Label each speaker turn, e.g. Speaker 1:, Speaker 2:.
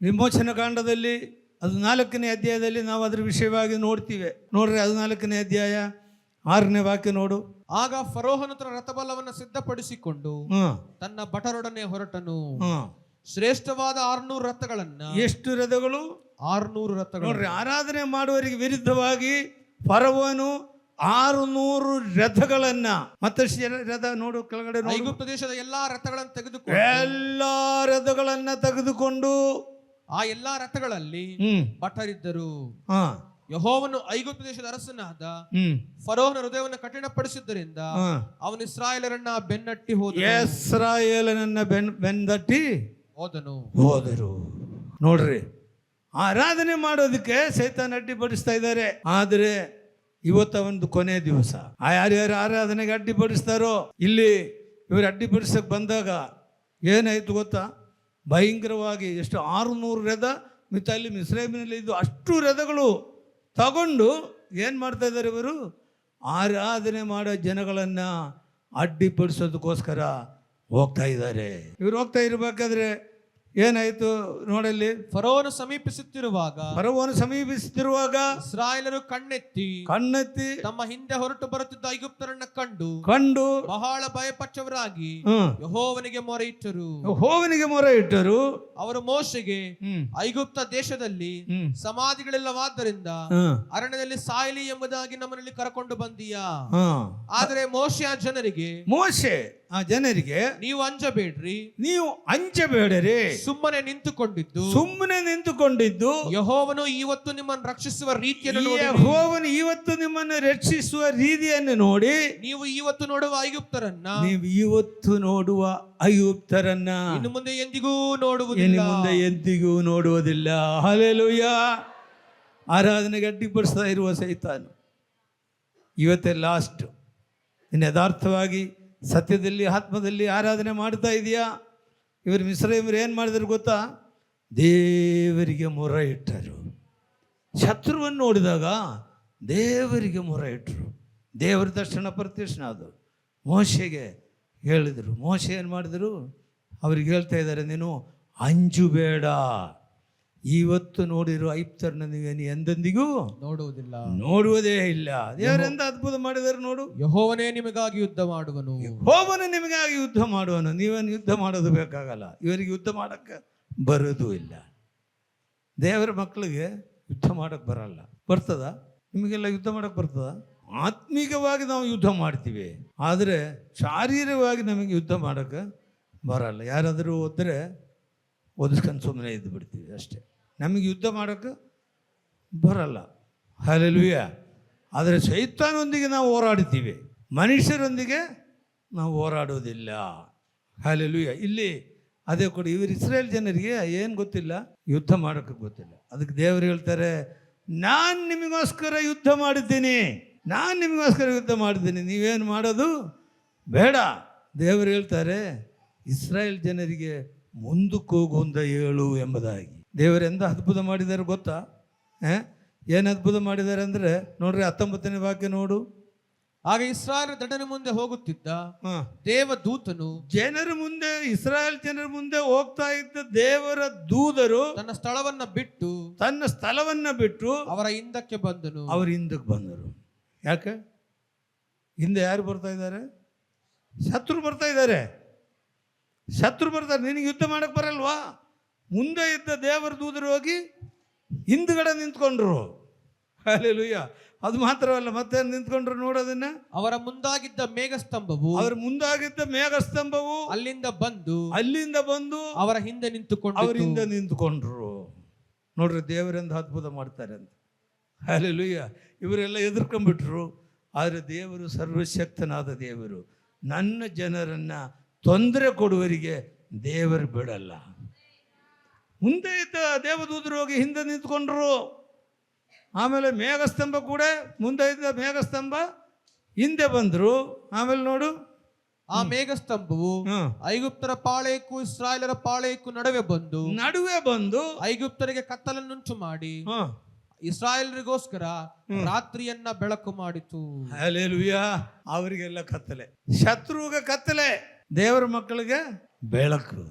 Speaker 1: ವಿಮೋಚನ ಕಾಂಡದಲ್ಲಿ ಅದು 4ನೇ ಅಧ್ಯಾಯದಲ್ಲಿ ನಾವು ಅದರ ವಿಷಯವಾಗಿ ನೋಡ್ತೀವಿ. ನೋಡ್ರಿ, ಅದು 4ನೇ ಅಧ್ಯಾಯ 6ನೇ ವಾಕ್ಯ ನೋಡು.
Speaker 2: ಆಗ ಫರೋಹನು ತನ್ನ ರಥಬಲವನ್ನು ಸಿದ್ಧಪಡಿಸಿಕೊಂಡು ತನ್ನ ಭಟರೊಡನೆ ಹೊರಟನು. ಶ್ರೇಷ್ಠವಾದ 600 ರಥಗಳನ್ನ. ಎಷ್ಟು ರಥಗಳು? 600 ರಥಗಳು. ನೋಡ್ರಿ, ಆರಾಧನೆ ಮಾಡುವವರಿಗೆ ವಿರುದ್ಧವಾಗಿ ಫರೋಹನು 600 ರಥಗಳನ್ನ, ಮತ್ತಷ್ಟು ರಥ ನೋಡು ಕೆಳಗಡೆ, ಐಗುಪ್ತ ದೇಶದ ಎಲ್ಲಾ ರಥಗಳನ್ನು ತೆಗೆದುಕೊಂಡು,
Speaker 1: ಎಲ್ಲಾ ರಥಗಳನ್ನ ತೆಗೆದುಕೊಂಡು,
Speaker 2: ಆ ಎಲ್ಲಾ ರಥಗಳಲ್ಲಿ ಭಟರಿದ್ದರು. ಯೆಹೋವನು ಐಗುಪ್ತ ದೇಶದ ಅರಸನಾದ ಫರೋಹನ ಹೃದಯವನ್ನು ಕಠಿಣಪಡಿಸಿದ್ದರಿಂದ ಅವನು ಇಸ್ರಾಯೇಲರನ್ನ ಬೆನ್ನಟ್ಟಿ ಹೋದನು.
Speaker 1: ಇಸ್ರಾಯೇಲನನ್ನ ಬೆನ್ನಟ್ಟಿ ಹೋದರು. ನೋಡ್ರಿ, ಆರಾಧನೆ ಮಾಡೋದಕ್ಕೆ ಸೈತಾನ್ ಅಡ್ಡಿಪಡಿಸ್ತಾ ಇದ್ದಾರೆ. ಆದ್ರೆ ಇವತ್ತ ಒಂದು ಕೊನೆ ದಿವಸ ಯಾರ್ಯಾರು ಆರಾಧನೆಗೆ ಅಡ್ಡಿಪಡಿಸ್ತಾರೋ, ಇಲ್ಲಿ ಇವರು ಅಡ್ಡಿಪಡಿಸಕ್ ಬಂದಾಗ ಏನಾಯ್ತು ಗೊತ್ತಾ? ಭಯಂಕರವಾಗಿ ಎಷ್ಟು 600 ರಥ ಮತ್ತು ಅಲ್ಲಿ ಮಿಸ್ರೈಮಿನಲ್ಲಿ ಇದ್ದು ಅಷ್ಟು ರಥಗಳು ತಗೊಂಡು ಏನು ಮಾಡ್ತಾ ಇದ್ದಾರೆ ಇವರು? ಆರಾಧನೆ ಮಾಡೋ ಜನಗಳನ್ನು ಅಡ್ಡಿಪಡಿಸೋದಕ್ಕೋಸ್ಕರ ಹೋಗ್ತಾ ಇದ್ದಾರೆ. ಇವರು ಹೋಗ್ತಾ ಇರಬೇಕಾದ್ರೆ ಏನಾಯ್ತು ನೋಡಲ್ಲಿ? ಫರೋಹನು ಸಮೀಪಿಸುತ್ತಿರುವಾಗ
Speaker 2: ಇಸ್ರಾಯೇಲರು ಕಣ್ಣೆತ್ತಿ ತಮ್ಮ ಹಿಂದೆ ಹೊರಟು ಬರುತ್ತಿದ್ದ ಐಗುಪ್ತರನ್ನ ಕಂಡು ಬಹಳ ಭಯಪಟ್ಟವರಾಗಿ ಯೆಹೋವನಿಗೆ ಮೊರೆ ಇಟ್ಟರು. ಅವರು ಮೋಶೆಗೆ, ಐಗುಪ್ತ ದೇಶದಲ್ಲಿ ಸಮಾಧಿಗಳಿಲ್ಲವಾದ್ದರಿಂದ ಅರಣ್ಯದಲ್ಲಿ ಸಾಯಲಿ ಎಂಬುದಾಗಿ ನಮ್ಮನಲ್ಲಿ ಕರಕೊಂಡು ಬಂದೀಯಾ? ಆದರೆ ಮೋಶೆ ಆ ಜನರಿಗೆ ನೀವು ಅಂಜಬೇಡ್ರಿ, ಸುಮ್ಮನೆ ನಿಂತುಕೊಂಡಿದ್ದು ಯೆಹೋವನು ಇವತ್ತು ನಿಮ್ಮನ್ನು ರಕ್ಷಿಸುವ ರೀತಿಯನ್ನು ನೋಡಿ ನೀವು ಇವತ್ತು ನೋಡುವ ಐಗುಪ್ತರನ್ನ ಇನ್ನು ಮುಂದೆ ಎಂದಿಗೂ ನೋಡುವುದಿಲ್ಲ. ಹಲ್ಲೆಲೂಯಾ. ಆರಾಧನೆಗೆ ಅಡ್ಡಿಪಡಿಸ್ತಾ ಇರುವ ಸೈತಾನು ಇವತ್ತೇ ಲಾಸ್ಟ್. ಇನ್ನು ಯಥಾರ್ಥವಾಗಿ ಸತ್ಯದಲ್ಲಿ ಆತ್ಮದಲ್ಲಿ ಆರಾಧನೆ ಮಾಡ್ತಾ ಇದೆಯಾ? ಇವರು ಮಿಸ್ರೈಮರು ಏನು ಮಾಡಿದ್ರು ಗೊತ್ತಾ? ದೇವರಿಗೆ ಮೊರೆ ಇಟ್ಟರು. ಶತ್ರುವನ್ನು ನೋಡಿದಾಗ ದೇವರಿಗೆ ಮೊರೆ ಇಟ್ಟರು. ದೇವರ ದರ್ಶನ ಪ್ರತ್ಯಕ್ಷ ಆದರು. ಮೋಶೆಗೆ ಹೇಳಿದರು. ಮೋಶೆ ಏನು ಮಾಡಿದರು? ಅವ್ರಿಗೆ ಹೇಳ್ತಾ ಇದ್ದಾರೆ, ನೀನು ಅಂಜುಬೇಡ, ಇವತ್ತು ನೋಡಿರೋ ಐಗುಪ್ತರನ್ನ ನೀವೇನು ಎಂದೆಂದಿಗೂ ನೋಡುವುದೇ ಇಲ್ಲ. ದೇವರೆಂದ ಅದ್ಭುತ ಮಾಡಿದರೆ ನೋಡು. ಯೆಹೋವನೇ ನಿಮಗಾಗಿ ಯುದ್ಧ ಮಾಡುವನು.
Speaker 1: ನೀವೇನು ಯುದ್ಧ ಮಾಡೋದು ಬೇಕಾಗಲ್ಲ. ಇವರಿಗೆ ಯುದ್ಧ ಮಾಡಕ್ಕೆ ಬರೋದು ಇಲ್ಲ. ದೇವರ ಮಕ್ಕಳಿಗೆ ಯುದ್ಧ ಮಾಡಕ್ಕೆ ಬರಲ್ಲ. ಬರ್ತದ? ನಿಮಗೆಲ್ಲ ಯುದ್ಧ ಮಾಡಕ್ಕೆ ಬರ್ತದ? ಆತ್ಮೀಕವಾಗಿ ನಾವು ಯುದ್ಧ ಮಾಡ್ತೀವಿ, ಆದರೆ ಶಾರೀರಿಕವಾಗಿ ನಮಗೆ ಯುದ್ಧ ಮಾಡೋಕ್ಕೆ ಬರಲ್ಲ. ಯಾರಾದರೂ ಹೋದರೆ ಒದಿಸ್ಕೊಂಡು ಸುಮ್ಮನೆ ಇದ್ದು ಬಿಡ್ತೀವಿ ಅಷ್ಟೇ. ನಮಗೆ ಯುದ್ಧ ಮಾಡೋಕ್ಕೆ ಬರಲ್ಲ. ಹಲ್ಲೆಲೂಯಾ. ಆದರೆ ಸೈತಾನೊಂದಿಗೆ ನಾವು ಹೋರಾಡ್ತೀವಿ, ಮನುಷ್ಯರೊಂದಿಗೆ ನಾವು ಹೋರಾಡೋದಿಲ್ಲ. ಹಲ್ಲೆಲೂಯಾ. ಇಲ್ಲಿ ಅದೇ ಕೊಡಿ, ಇವರು ಇಸ್ರೇಲ್ ಜನರಿಗೆ ಏನು ಗೊತ್ತಿಲ್ಲ? ಯುದ್ಧ ಮಾಡೋಕ್ಕೆ ಗೊತ್ತಿಲ್ಲ. ಅದಕ್ಕೆ ದೇವರು ಹೇಳ್ತಾರೆ, ನಾನು ನಿಮಗೋಸ್ಕರ ಯುದ್ಧ ಮಾಡಿದ್ದೀನಿ, ನೀವೇನು ಮಾಡೋದು ಬೇಡ. ದೇವರು ಹೇಳ್ತಾರೆ, ಇಸ್ರಾಯೇಲ್ ಜನರಿಗೆ ಮುಂದಕ್ಕೆ ಹೋಗುವಂತ ಹೇಳು ಎಂಬುದಾಗಿ. ದೇವರೆಂದ ಅದ್ಭುತ ಮಾಡಿದ್ದಾರೆ ಗೊತ್ತಾ? ಏನು ಅದ್ಭುತ ಮಾಡಿದ್ದಾರೆ ಅಂದರೆ ನೋಡ್ರಿ, 19ನೇ ವಾಕ್ಯ ನೋಡು.
Speaker 2: ಆಗ ಇಸ್ರಾಯೇಲ್ ದಡನ ಮುಂದೆ ಹೋಗುತ್ತಿದ್ದ ದೇವದೂತನು
Speaker 1: ಇಸ್ರಾಯೇಲ್ ಜನರ ಮುಂದೆ ಹೋಗ್ತಾ ಇದ್ದ ದೇವರ ದೂತರು
Speaker 2: ತನ್ನ ಸ್ಥಳವನ್ನ ಬಿಟ್ಟು ಅವರ ಹಿಂದಕ್ಕೆ
Speaker 1: ಬಂದರು. ಯಾಕೆ? ಹಿಂದೆ ಯಾರು ಬರ್ತಾ ಇದ್ದಾರೆ? ಶತ್ರು ಬರ್ತಾ ಇದ್ದಾರೆ. ನಿನಗೆ ಯುದ್ಧ ಮಾಡಕ್ಕೆ ಬರಲ್ವಾ? ಮುಂದೆ ಇದ್ದ ದೇವರ ದೂತರು ಹೋಗಿ ಹಿಂದ್ಗಡೆ ನಿಂತ್ಕೊಂಡ್ರು. ಹಲ್ಲೆಲೂಯಾ. ಅದು ಮಾತ್ರವಲ್ಲ, ಮತ್ತೆ ನಿಂತ್ಕೊಂಡ್ರು ನೋಡೋದನ್ನ.
Speaker 2: ಅವರ ಮುಂದಾಗಿದ್ದ ಮೇಘಸ್ತಂಭವು ಅಲ್ಲಿಂದ ಬಂದು ಅವರ ಹಿಂದೆ
Speaker 1: ನಿಂತುಕೊಂಡ್ರು. ನೋಡ್ರಿ, ದೇವರಿಂದ ಅದ್ಭುತ ಮಾಡ್ತಾರೆ ಅಂತ. ಹಲ್ಲೆಲೂಯಾ. ಇವರೆಲ್ಲ ಎದುರ್ಕೊಂಡ್ಬಿಟ್ರು. ಆದರೆ ದೇವರು ಸರ್ವಶಕ್ತನಾದ ದೇವರು. ನನ್ನ ಜನರನ್ನ ತೊಂದರೆ ಕೊಡುವರಿಗೆ ದೇವರು ಬಿಡಲ್ಲ. ಮುಂದೆ ಇದ್ದ ದೇವದೂತರು ಹೋಗಿ ಹಿಂದೆ ನಿಂತ್ಕೊಂಡ್ರು. ಆಮೇಲೆ ಮೇಘಸ್ತಂಭ ಕೂಡ, ಮುಂದೆ ಇದ್ದ ಮೇಘಸ್ತಂಭ ಹಿಂದೆ ಬಂದರು. ಆಮೇಲೆ ನೋಡು,
Speaker 2: ಆ ಮೇಘಸ್ತಂಭವು ಐಗುಪ್ತರ ಪಾಳೆಯಕ್ಕೂ ಇಸ್ರಾಯೇಲರ ಪಾಳೆಯಕ್ಕೂ ನಡುವೆ ಬಂದು ಐಗುಪ್ತರಿಗೆ ಕತ್ತಲನ್ನುಂಟು ಮಾಡಿ ಇಸ್ರಾಯೇಲರಿಗೋಸ್ಕರ ರಾತ್ರಿಯನ್ನ ಬೆಳಕು ಮಾಡಿತು.
Speaker 1: ಹಲ್ಲೆಲೂಯಾ. ಅವರಿಗೆಲ್ಲ ಕತ್ತಲೆ, ಶತ್ರುವಿಗೆ ಕತ್ತಲೆ, ದೇವರ ಮಕ್ಕಳಿಗೆ ಬೆಳಕು.